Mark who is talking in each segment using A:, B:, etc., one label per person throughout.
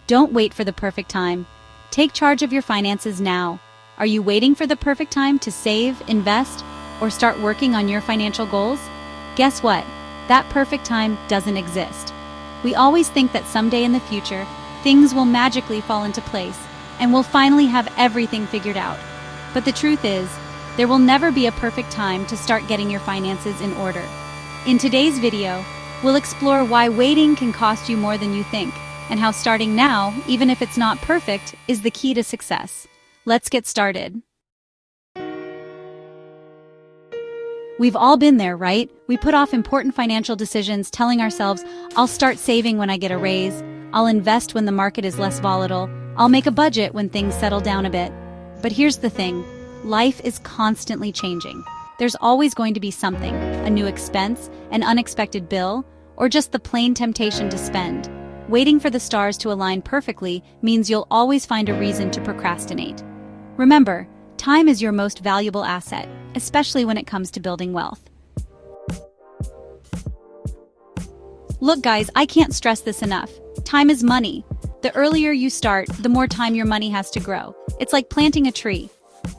A: Don't wait for the perfect time. Take charge of your finances now. Are you waiting for the perfect time to save, invest, or start working on your financial goals? Guess what? That perfect time doesn't exist. We always think that someday in the future, things will magically fall into place, and we'll finally have everything figured out. But the truth is, there will never be a perfect time to start getting your finances in order. In today's video, we'll explore why waiting can cost you more than you think, and how starting now, even if it's not perfect, is the key to success. Let's get started. We've all been there, right? We put off important financial decisions, telling ourselves, I'll start saving when I get a raise, I'll invest when the market is less volatile, I'll make a budget when things settle down a bit. But here's the thing, life is constantly changing. There's always going to be something, a new expense, an unexpected bill, or just the plain temptation to spend. Waiting for the stars to align perfectly means you'll always find a reason to procrastinate. Remember, time is your most valuable asset, especially when it comes to building wealth. Look guys, I can't stress this enough. Time is money. The earlier you start, the more time your money has to grow. It's like planting a tree.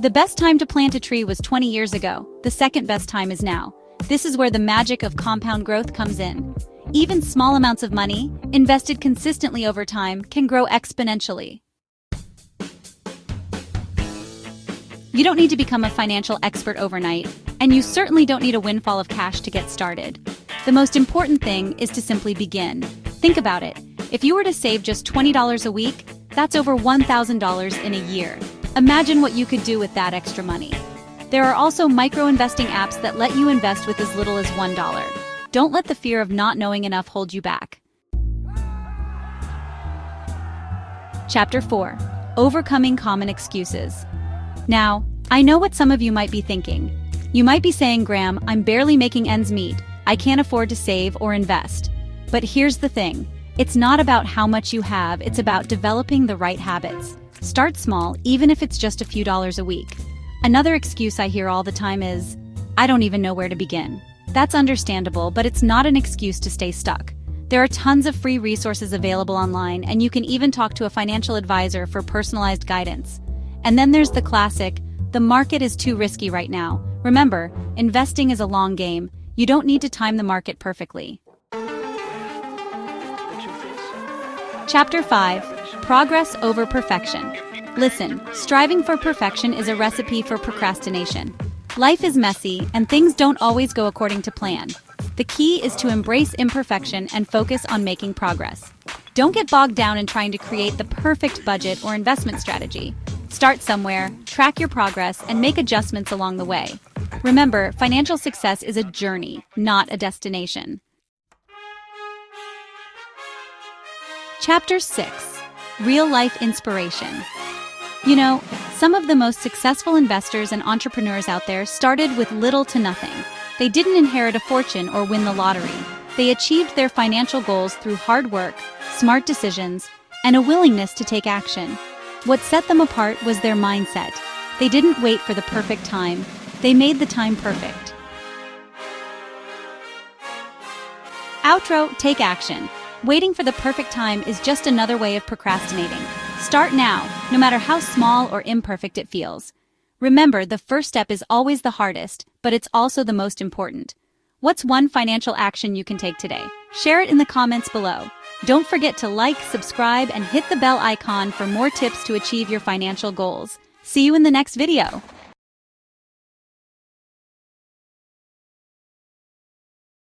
A: The best time to plant a tree was 20 years ago. The second best time is now. This is where the magic of compound growth comes in. Even small amounts of money, invested consistently over time, can grow exponentially. You don't need to become a financial expert overnight, and you certainly don't need a windfall of cash to get started. The most important thing is to simply begin. Think about it. If you were to save just $20 a week, that's over $1,000 in a year. Imagine what you could do with that extra money. There are also micro-investing apps that let you invest with as little as $1. Don't let the fear of not knowing enough hold you back. Chapter 4. Overcoming Common Excuses. Now, I know what some of you might be thinking. You might be saying, Graham, I'm barely making ends meet. I can't afford to save or invest. But here's the thing. It's not about how much you have, it's about developing the right habits. Start small, even if it's just a few dollars a week. Another excuse I hear all the time is, I don't even know where to begin. That's understandable, but it's not an excuse to stay stuck. There are tons of free resources available online, and you can even talk to a financial advisor for personalized guidance. And then there's the classic, the market is too risky right now. Remember, investing is a long game. You don't need to time the market perfectly. Chapter 5. Progress over perfection. Listen, striving for perfection is a recipe for procrastination. Life is messy, and things don't always go according to plan. The key is to embrace imperfection and focus on making progress. Don't get bogged down in trying to create the perfect budget or investment strategy. Start somewhere, track your progress, and make adjustments along the way. Remember, financial success is a journey, not a destination. Chapter 6. Real-life inspiration. You know, some of the most successful investors and entrepreneurs out there started with little to nothing. They didn't inherit a fortune or win the lottery. They achieved their financial goals through hard work, smart decisions, and a willingness to take action. What set them apart was their mindset. They didn't wait for the perfect time. They made the time perfect. Outro, take action. Waiting for the perfect time is just another way of procrastinating. Start now, no matter how small or imperfect it feels. Remember, the first step is always the hardest, but it's also the most important. What's one financial action you can take today? Share it in the comments below. Don't forget to like, subscribe, and hit the bell icon for more tips to achieve your financial goals. See you in the next video.